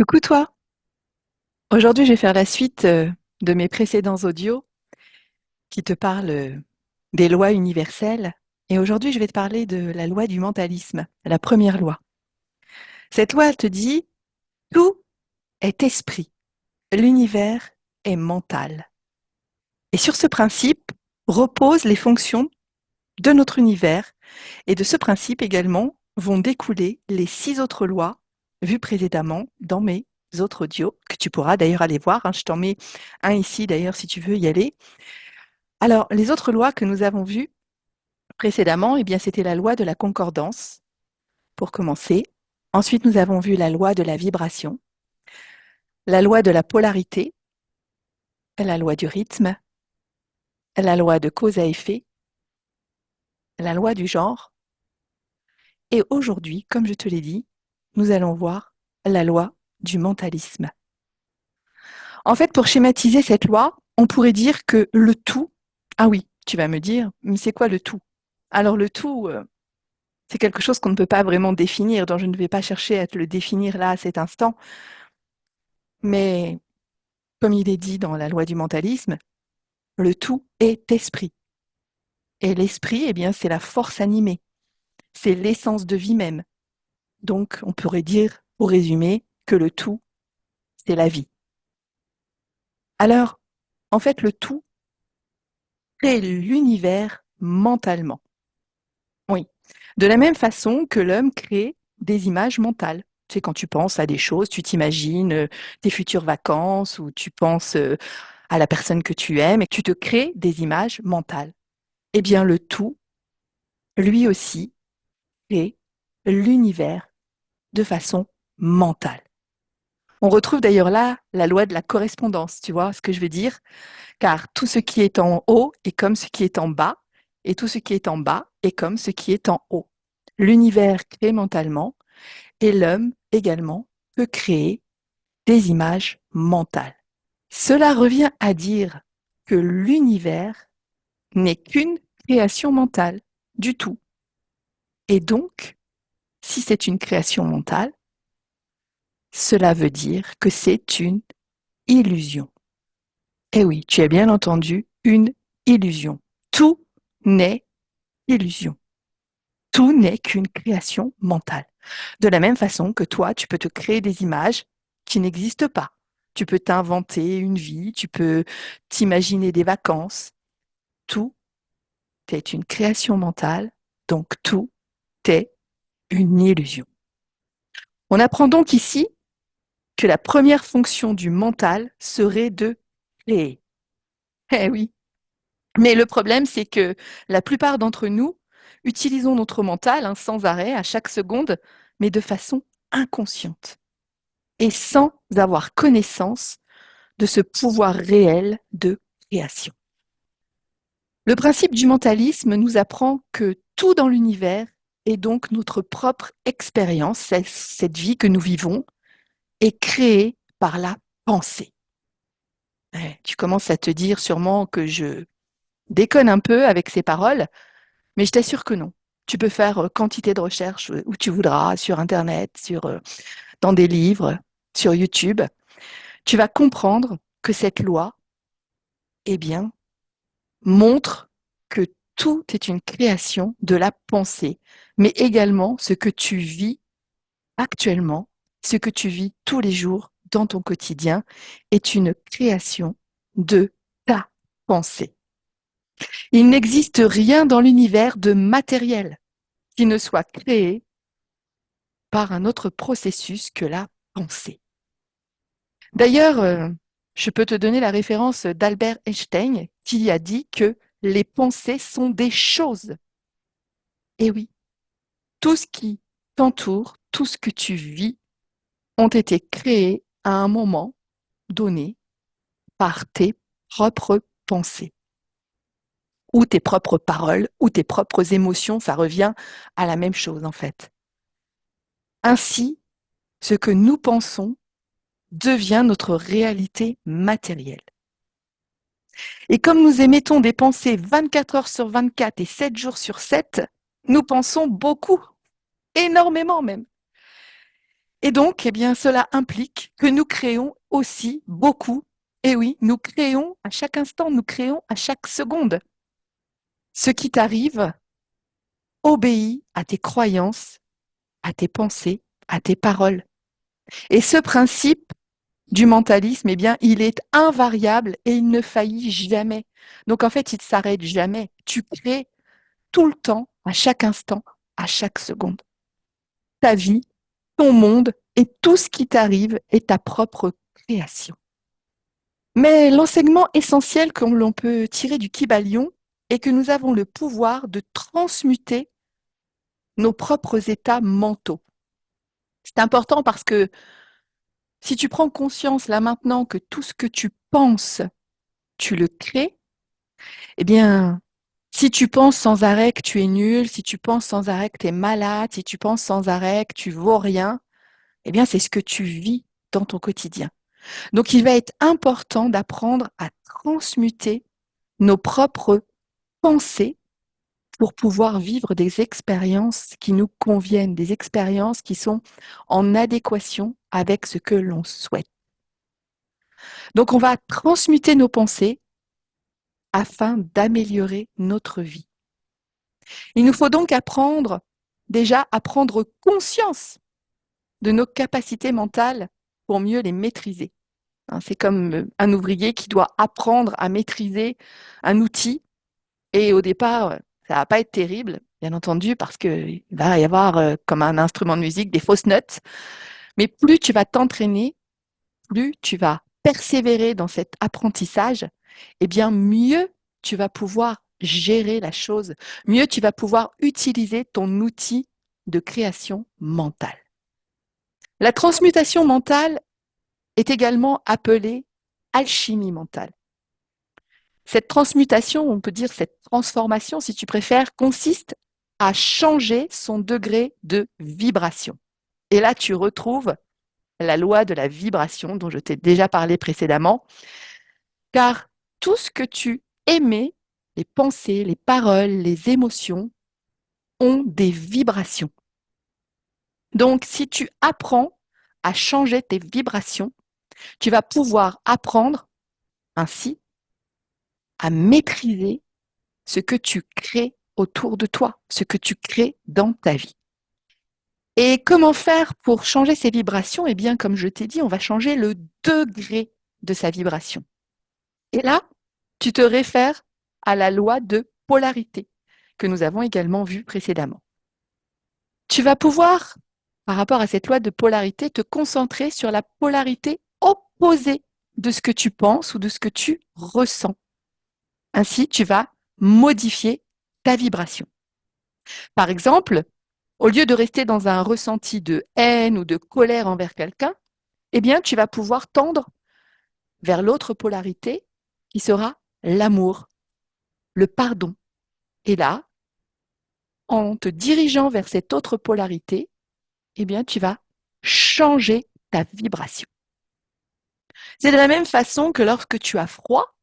Coucou toi. Aujourd'hui, je vais faire la suite de mes précédents audios qui te parlent des lois universelles. Et aujourd'hui, je vais te parler de la loi du mentalisme, la première loi. Cette loi, elle te dit, tout est esprit, l'univers est mental. Et sur ce principe reposent les fonctions de notre univers. Et de ce principe également vont découler les 6 autres lois vues précédemment dans mes autres audios, que tu pourras d'ailleurs aller voir, hein. Je t'en mets un ici d'ailleurs si tu veux y aller. Alors, les autres lois que nous avons vues précédemment, eh bien, c'était la loi de la concordance, pour commencer. Ensuite, nous avons vu la loi de la vibration, la loi de la polarité, la loi du rythme, la loi de cause à effet, la loi du genre. Et aujourd'hui, comme je te l'ai dit, nous allons voir la loi du mentalisme. En fait, pour schématiser cette loi, on pourrait dire que le tout, ah oui, tu vas me dire, mais c'est quoi le tout? Alors le tout, c'est quelque chose qu'on ne peut pas vraiment définir, donc je ne vais pas chercher à te le définir là à cet instant, mais comme il est dit dans la loi du mentalisme, le tout est esprit. Et l'esprit, eh bien, c'est la force animée, c'est l'essence de vie même. Donc, on pourrait dire, pour résumer, que le tout, c'est la vie. Alors, en fait, le tout crée l'univers mentalement. Oui. De la même façon que l'homme crée des images mentales. Tu sais, quand tu penses à des choses, tu t'imagines tes futures vacances ou tu penses à la personne que tu aimes et que tu te crées des images mentales. Eh bien, le tout, lui aussi, crée l'univers de façon mentale. On retrouve d'ailleurs là la loi de la correspondance, tu vois ce que je veux dire? Car tout ce qui est en haut est comme ce qui est en bas, et tout ce qui est en bas est comme ce qui est en haut. L'univers crée mentalement, et l'homme également peut créer des images mentales. Cela revient à dire que l'univers n'est qu'une création mentale du tout. Et donc, si c'est une création mentale, cela veut dire que c'est une illusion. Eh oui, tu as bien entendu, une illusion. Tout n'est illusion. Tout n'est qu'une création mentale. De la même façon que toi, tu peux te créer des images qui n'existent pas. Tu peux t'inventer une vie, tu peux t'imaginer des vacances. Tout est une création mentale, donc tout est une illusion. On apprend donc ici que la première fonction du mental serait de créer. Eh oui, mais le problème, c'est que la plupart d'entre nous utilisons notre mental, hein, sans arrêt, à chaque seconde, mais de façon inconsciente et sans avoir connaissance de ce pouvoir réel de création. Le principe du mentalisme nous apprend que tout dans l'univers est donc notre propre expérience, cette vie que nous vivons, est créée par la pensée. Ouais, tu commences à te dire sûrement que je déconne un peu avec ces paroles, mais je t'assure que non. Tu peux faire quantité de recherches où tu voudras, sur Internet, dans des livres, sur YouTube. Tu vas comprendre que cette loi, eh bien, montre que tout est une création de la pensée, mais également ce que tu vis actuellement, ce que tu vis tous les jours dans ton quotidien, est une création de ta pensée. Il n'existe rien dans l'univers de matériel qui ne soit créé par un autre processus que la pensée. D'ailleurs, je peux te donner la référence d'Albert Einstein qui a dit que les pensées sont des choses. Et oui, tout ce qui t'entoure, tout ce que tu vis, ont été créés à un moment donné par tes propres pensées, ou tes propres paroles, ou tes propres émotions, ça revient à la même chose en fait. Ainsi, ce que nous pensons devient notre réalité matérielle. Et comme nous émettons des pensées 24 heures sur 24 et 7 jours sur 7, nous pensons beaucoup, énormément même. Et donc, eh bien, cela implique que nous créons aussi beaucoup. Et oui, nous créons à chaque instant, nous créons à chaque seconde. Ce qui t'arrive obéit à tes croyances, à tes pensées, à tes paroles. Et ce principe du mentalisme, eh bien, il est invariable et il ne faillit jamais. Donc, en fait, il ne s'arrête jamais. Tu crées tout le temps, à chaque instant, à chaque seconde. Ta vie, ton monde et tout ce qui t'arrive est ta propre création. Mais l'enseignement essentiel que l'on peut tirer du Kybalion est que nous avons le pouvoir de transmuter nos propres états mentaux. C'est important parce que si tu prends conscience là maintenant que tout ce que tu penses, tu le crées, eh bien, si tu penses sans arrêt que tu es nul, si tu penses sans arrêt que tu es malade, si tu penses sans arrêt que tu vaux rien, eh bien, c'est ce que tu vis dans ton quotidien. Donc, il va être important d'apprendre à transmuter nos propres pensées pour pouvoir vivre des expériences qui nous conviennent, des expériences qui sont en adéquation avec ce que l'on souhaite. Donc, on va transmuter nos pensées afin d'améliorer notre vie. Il nous faut donc apprendre déjà à prendre conscience de nos capacités mentales pour mieux les maîtriser. C'est comme un ouvrier qui doit apprendre à maîtriser un outil et au départ, ça va pas être terrible, bien entendu, parce qu'il va y avoir comme un instrument de musique des fausses notes. Mais plus tu vas t'entraîner, plus tu vas persévérer dans cet apprentissage, et bien mieux tu vas pouvoir gérer la chose, mieux tu vas pouvoir utiliser ton outil de création mentale. La transmutation mentale est également appelée alchimie mentale. Cette transmutation, on peut dire cette transformation, si tu préfères, consiste à changer son degré de vibration. Et là, tu retrouves la loi de la vibration dont je t'ai déjà parlé précédemment, car tout ce que tu émets, les pensées, les paroles, les émotions, ont des vibrations. Donc, si tu apprends à changer tes vibrations, tu vas pouvoir apprendre ainsi à maîtriser ce que tu crées autour de toi, ce que tu crées dans ta vie. Et comment faire pour changer ces vibrations? Eh bien, comme je t'ai dit, on va changer le degré de sa vibration. Et là, tu te réfères à la loi de polarité que nous avons également vue précédemment. Tu vas pouvoir, par rapport à cette loi de polarité, te concentrer sur la polarité opposée de ce que tu penses ou de ce que tu ressens. Ainsi, tu vas modifier ta vibration. Par exemple, au lieu de rester dans un ressenti de haine ou de colère envers quelqu'un, eh bien, tu vas pouvoir tendre vers l'autre polarité qui sera l'amour, le pardon. Et là, en te dirigeant vers cette autre polarité, eh bien, tu vas changer ta vibration. C'est de la même façon que lorsque tu as froid,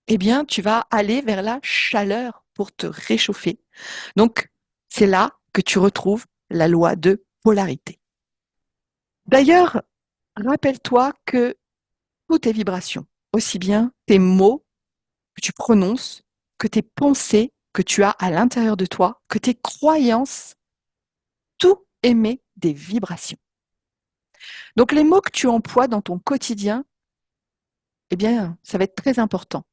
eh bien, tu vas aller vers la chaleur pour te réchauffer. Donc, c'est là que tu retrouves la loi de polarité. D'ailleurs, rappelle-toi que toutes tes vibrations, aussi bien tes mots que tu prononces, que tes pensées que tu as à l'intérieur de toi, que tes croyances, tout émet des vibrations. Donc les mots que tu emploies dans ton quotidien, eh bien, ça va être très important.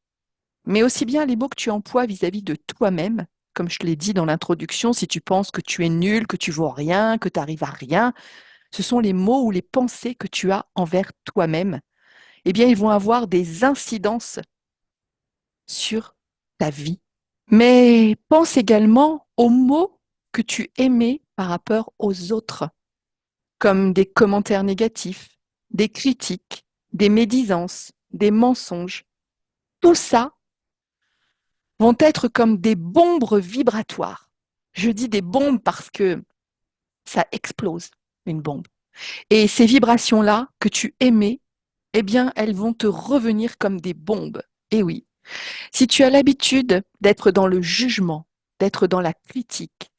Mais aussi bien les mots que tu emploies vis-à-vis de toi-même, comme je te l'ai dit dans l'introduction, si tu penses que tu es nul, que tu vaux rien, que tu arrives à rien, ce sont les mots ou les pensées que tu as envers toi-même. Eh bien, ils vont avoir des incidences sur ta vie. Mais pense également aux mots que tu émets par rapport aux autres, comme des commentaires négatifs, des critiques, des médisances, des mensonges. Tout ça vont être comme des bombes vibratoires. Je dis des bombes parce que ça explose, une bombe. Et ces vibrations-là que tu émets, eh bien, elles vont te revenir comme des bombes. Et oui, si tu as l'habitude d'être dans le jugement, d'être dans la critique,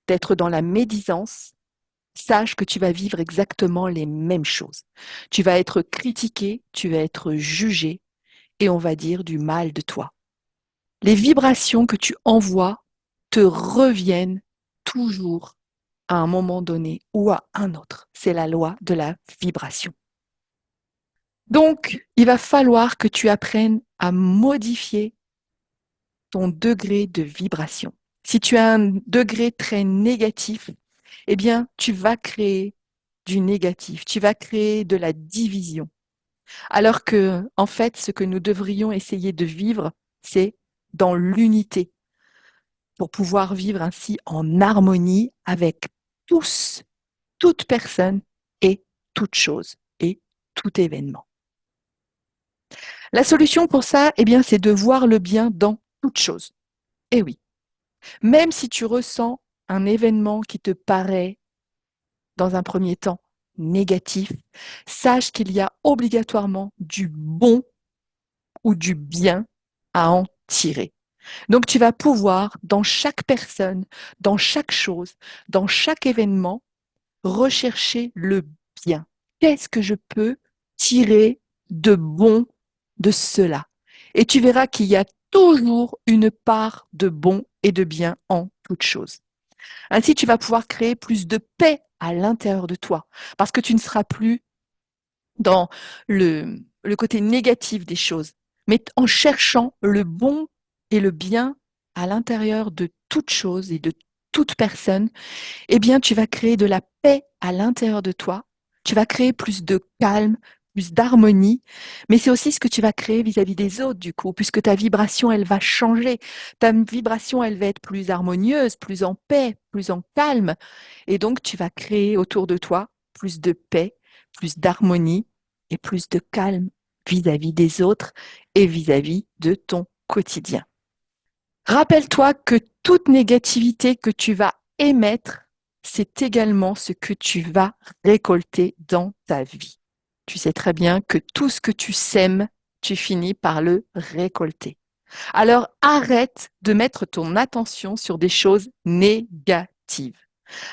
d'être dans la médisance, sache que tu vas vivre exactement les mêmes choses. Tu vas être critiqué, tu vas être jugé et on va dire du mal de toi. Les vibrations que tu envoies te reviennent toujours à un moment donné ou à un autre. C'est la loi de la vibration. Donc, il va falloir que tu apprennes à modifier ton degré de vibration. Si tu as un degré très négatif, eh bien, tu vas créer du négatif, tu vas créer de la division. Alors que, en fait, ce que nous devrions essayer de vivre, c'est dans l'unité, pour pouvoir vivre ainsi en harmonie avec tous, toute personne et toute chose et tout événement. La solution pour ça, eh bien, c'est de voir le bien dans toute chose. Eh oui, même si tu ressens un événement qui te paraît, dans un premier temps, négatif, sache qu'il y a obligatoirement du bon ou du bien à en tirer. Donc tu vas pouvoir, dans chaque personne, dans chaque chose, dans chaque événement, rechercher le bien. Qu'est-ce que je peux tirer de bon de cela? Et tu verras qu'il y a toujours une part de bon et de bien en toute chose. Ainsi, tu vas pouvoir créer plus de paix à l'intérieur de toi, parce que tu ne seras plus dans le côté négatif des choses, mais en cherchant le bon et le bien à l'intérieur de toute chose et de toute personne, eh bien, tu vas créer de la paix à l'intérieur de toi. Tu vas créer plus de calme, plus d'harmonie, mais c'est aussi ce que tu vas créer vis-à-vis des autres, du coup, puisque ta vibration, elle va changer. Ta vibration, elle va être plus harmonieuse, plus en paix, plus en calme. Et donc, tu vas créer autour de toi plus de paix, plus d'harmonie et plus de calme vis-à-vis des autres et vis-à-vis de ton quotidien. Rappelle-toi que toute négativité que tu vas émettre, c'est également ce que tu vas récolter dans ta vie. Tu sais très bien que tout ce que tu sèmes, tu finis par le récolter. Alors arrête de mettre ton attention sur des choses négatives.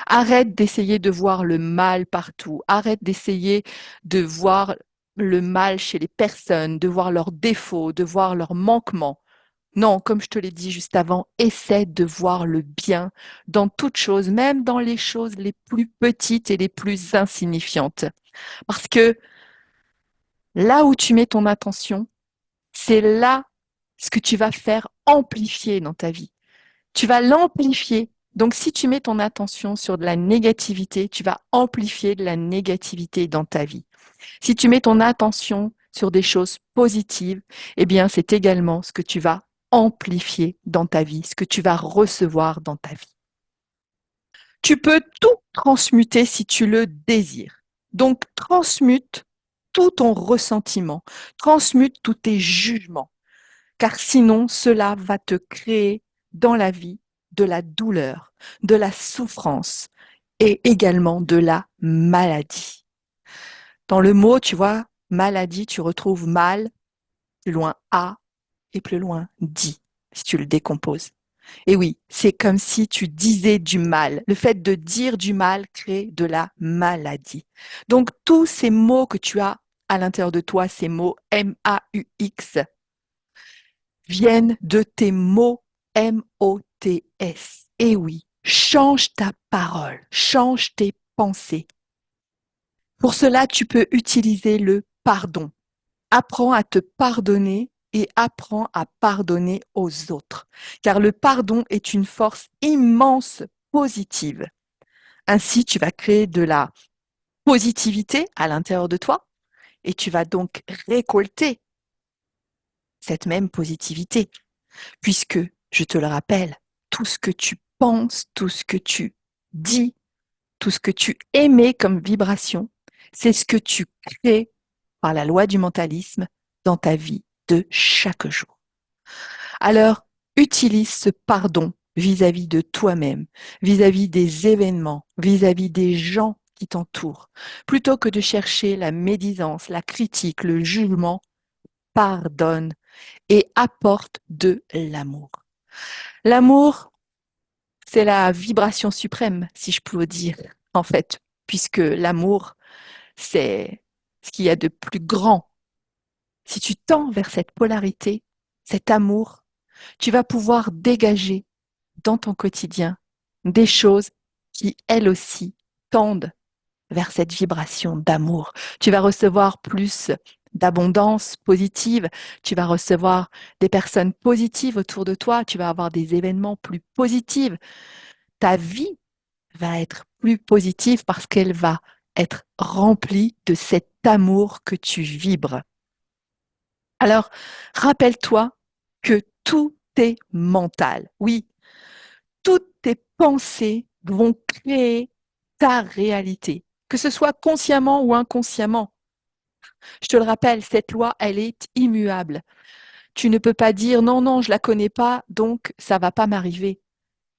Arrête d'essayer de voir le mal partout. Arrête d'essayer de voir le mal chez les personnes, de voir leurs défauts, de voir leurs manquements. Non, comme je te l'ai dit juste avant, essaie de voir le bien dans toutes choses, même dans les choses les plus petites et les plus insignifiantes. Parce que là où tu mets ton attention, c'est là ce que tu vas faire amplifier dans ta vie. Tu vas l'amplifier. Donc, si tu mets ton attention sur de la négativité, tu vas amplifier de la négativité dans ta vie. Si tu mets ton attention sur des choses positives, eh bien, c'est également ce que tu vas amplifier dans ta vie, ce que tu vas recevoir dans ta vie. Tu peux tout transmuter si tu le désires. Donc, transmute tout ton ressentiment, transmute tous tes jugements, car sinon, cela va te créer dans la vie de la douleur, de la souffrance et également de la maladie. Dans le mot, tu vois, maladie, tu retrouves mal, plus loin A et plus loin di, si tu le décomposes. Et oui, c'est comme si tu disais du mal. Le fait de dire du mal crée de la maladie. Donc, tous ces mots que tu as à l'intérieur de toi, ces mots M-A-U-X, viennent de tes mots M-O-T-S. Et oui, change ta parole, change tes pensées. Pour cela, tu peux utiliser le pardon. Apprends à te pardonner et apprends à pardonner aux autres, car le pardon est une force immense positive. Ainsi, tu vas créer de la positivité à l'intérieur de toi et tu vas donc récolter cette même positivité, puisque, je te le rappelle, tout ce que tu penses, tout ce que tu dis, tout ce que tu émets comme vibration, c'est ce que tu crées par la loi du mentalisme dans ta vie de chaque jour. Alors, utilise ce pardon vis-à-vis de toi-même, vis-à-vis des événements, vis-à-vis des gens qui t'entourent. Plutôt que de chercher la médisance, la critique, le jugement, pardonne et apporte de l'amour. L'amour, c'est la vibration suprême, si je peux dire, en fait. puisque l'amour, c'est ce qu'il y a de plus grand. Si tu tends vers cette polarité, cet amour, tu vas pouvoir dégager dans ton quotidien des choses qui, elles aussi, tendent vers cette vibration d'amour. Tu vas recevoir plus d'abondance positive, tu vas recevoir des personnes positives autour de toi, tu vas avoir des événements plus positifs. Ta vie va être plus positive parce qu'elle va être remplie de cet amour que tu vibres. Alors, rappelle-toi que tout est mental. Oui, toutes tes pensées vont créer ta réalité, que ce soit consciemment ou inconsciemment. Je te le rappelle, cette loi, elle est immuable. Tu ne peux pas dire non, non, je la connais pas, donc ça va pas m'arriver.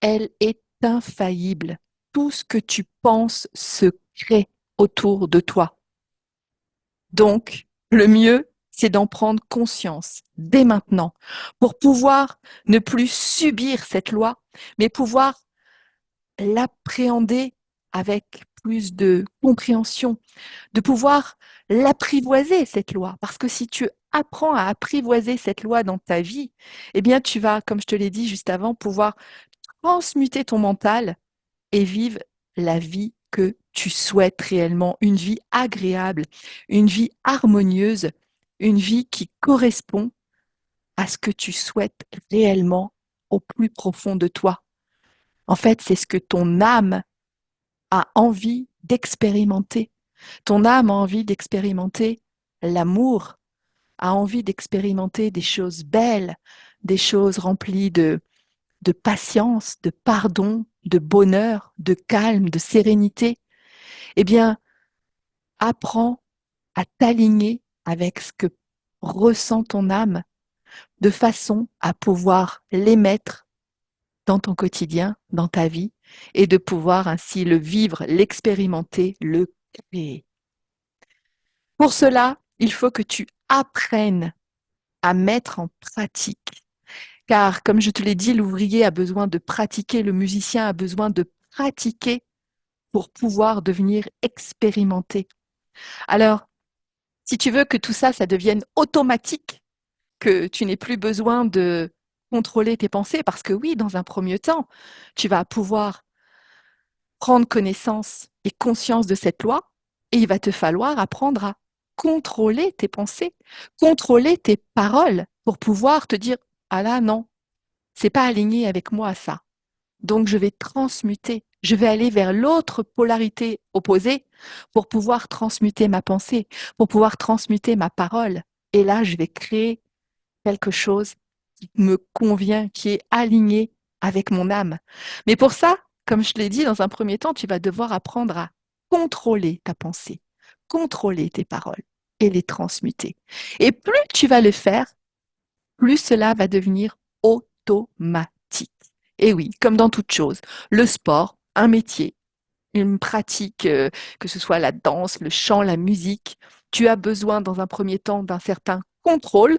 Elle est infaillible. Tout ce que tu penses se crée autour de toi. Donc, le mieux, c'est d'en prendre conscience dès maintenant pour pouvoir ne plus subir cette loi, mais pouvoir l'appréhender avec plus de compréhension, de pouvoir l'apprivoiser, cette loi. Parce que si tu apprends à apprivoiser cette loi dans ta vie, eh bien, tu vas, comme je te l'ai dit juste avant, pouvoir transmuter ton mental et vivre la vie que tu souhaites réellement, une vie agréable, une vie harmonieuse, une vie qui correspond à ce que tu souhaites réellement au plus profond de toi. En fait, c'est ce que ton âme a envie d'expérimenter. Ton âme a envie d'expérimenter l'amour, a envie d'expérimenter des choses belles, des choses remplies de patience, de pardon, de bonheur, de calme, de sérénité. Eh bien, apprends à t'aligner avec ce que ressent ton âme de façon à pouvoir l'émettre dans ton quotidien, dans ta vie, et de pouvoir ainsi le vivre, l'expérimenter, le créer. Pour cela, il faut que tu apprennes à mettre en pratique. Car, comme je te l'ai dit, l'ouvrier a besoin de pratiquer, le musicien a besoin de pratiquer pour pouvoir devenir expérimenté. Alors, si tu veux que tout ça, ça devienne automatique, que tu n'aies plus besoin de contrôler tes pensées, parce que oui, dans un premier temps, tu vas pouvoir prendre connaissance et conscience de cette loi, et il va te falloir apprendre à contrôler tes pensées, contrôler tes paroles pour pouvoir te dire, ah là, non, c'est pas aligné avec moi ça. Donc je vais transmuter, je vais aller vers l'autre polarité opposée pour pouvoir transmuter ma pensée, pour pouvoir transmuter ma parole. Et là, je vais créer quelque chose qui me convient, qui est aligné avec mon âme. Mais pour ça, comme je l'ai dit dans un premier temps, tu vas devoir apprendre à contrôler ta pensée, contrôler tes paroles et les transmuter. Et plus tu vas le faire, plus cela va devenir automatique. Et oui, comme dans toute chose, le sport, un métier, une pratique, que ce soit la danse, le chant, la musique, tu as besoin dans un premier temps d'un certain contrôle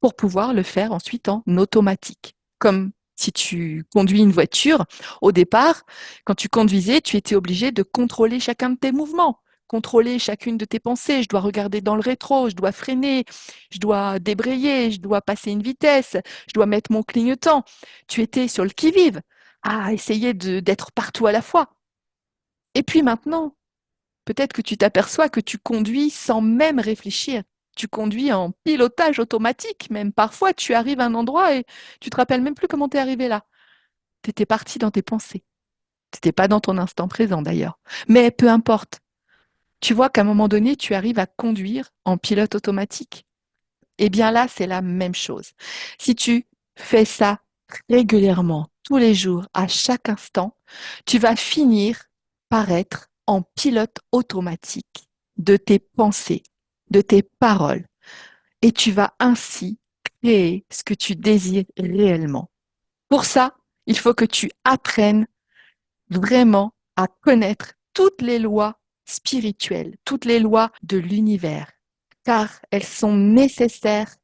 pour pouvoir le faire ensuite en automatique. Comme si tu conduis une voiture, au départ, quand tu conduisais, tu étais obligé de contrôler chacun de tes mouvements, contrôler chacune de tes pensées. Je dois regarder dans le rétro, je dois freiner, je dois débrayer, je dois passer une vitesse, je dois mettre mon clignotant. Tu étais sur le qui-vive, à essayer d'être partout à la fois. Et puis maintenant, peut-être que tu t'aperçois que tu conduis sans même réfléchir. Tu conduis en pilotage automatique, même parfois tu arrives à un endroit et tu te rappelles même plus comment t'es arrivé là. T'étais parti dans tes pensées. T'étais pas dans ton instant présent d'ailleurs. Mais peu importe. Tu vois qu'à un moment donné, tu arrives à conduire en pilote automatique. Eh bien là, c'est la même chose. Si tu fais ça régulièrement, tous les jours, à chaque instant, tu vas finir par être en pilote automatique de tes pensées, de tes paroles, et tu vas ainsi créer ce que tu désires réellement. Pour ça, il faut que tu apprennes vraiment à connaître toutes les lois spirituelles, toutes les lois de l'univers, car elles sont nécessaires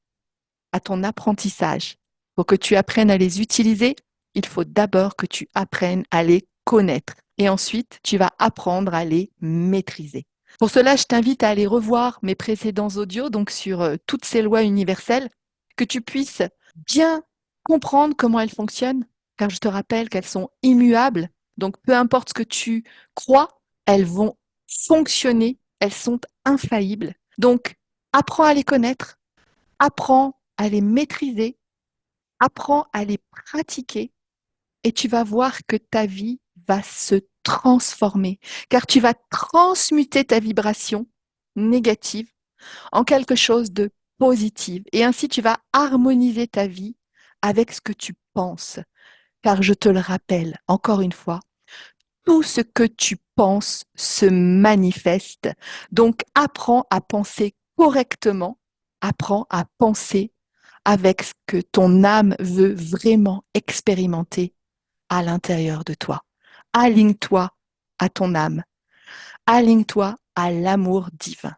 à ton apprentissage. Pour que tu apprennes à les utiliser, il faut d'abord que tu apprennes à les connaître. et ensuite, tu vas apprendre à les maîtriser. Pour cela, je t'invite à aller revoir mes précédents audios, donc sur toutes ces lois universelles, que tu puisses bien comprendre comment elles fonctionnent, car je te rappelle qu'elles sont immuables. Donc, peu importe ce que tu crois, elles vont fonctionner, elles sont infaillibles. Donc, apprends à les connaître, apprends à les maîtriser, apprends à les pratiquer et tu vas voir que ta vie va se transformer, car tu vas transmuter ta vibration négative en quelque chose de positif. Et ainsi, tu vas harmoniser ta vie avec ce que tu penses. Car je te le rappelle, encore une fois, tout ce que tu penses se manifeste. Donc, apprends à penser correctement, apprends à penser avec ce que ton âme veut vraiment expérimenter à l'intérieur de toi. Aligne-toi à ton âme. Aligne-toi à l'amour divin.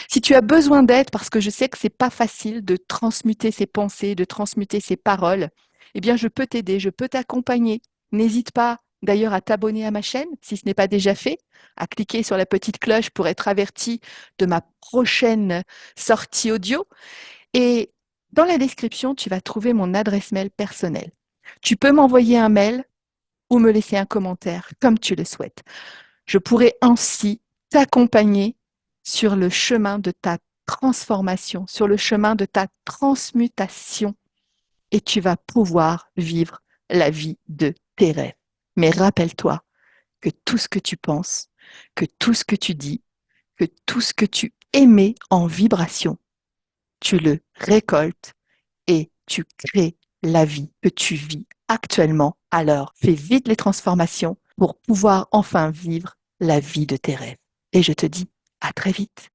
Si tu as besoin d'aide, parce que je sais que c'est pas facile de transmuter ses pensées, de transmuter ses paroles, eh bien, je peux t'aider, je peux t'accompagner. N'hésite pas d'ailleurs à t'abonner à ma chaîne, si ce n'est pas déjà fait, à cliquer sur la petite cloche pour être averti de ma prochaine sortie audio. Et dans la description, tu vas trouver mon adresse mail personnelle. Tu peux m'envoyer un mail ou me laisser un commentaire, comme tu le souhaites. Je pourrai ainsi t'accompagner sur le chemin de ta transformation, sur le chemin de ta transmutation, et tu vas pouvoir vivre la vie de tes rêves. Mais rappelle-toi que tout ce que tu penses, que tout ce que tu dis, que tout ce que tu émets en vibration, tu le récoltes et tu crées la vie que tu vis actuellement. Alors, fais vite les transformations pour pouvoir enfin vivre la vie de tes rêves. Et je te dis à très vite.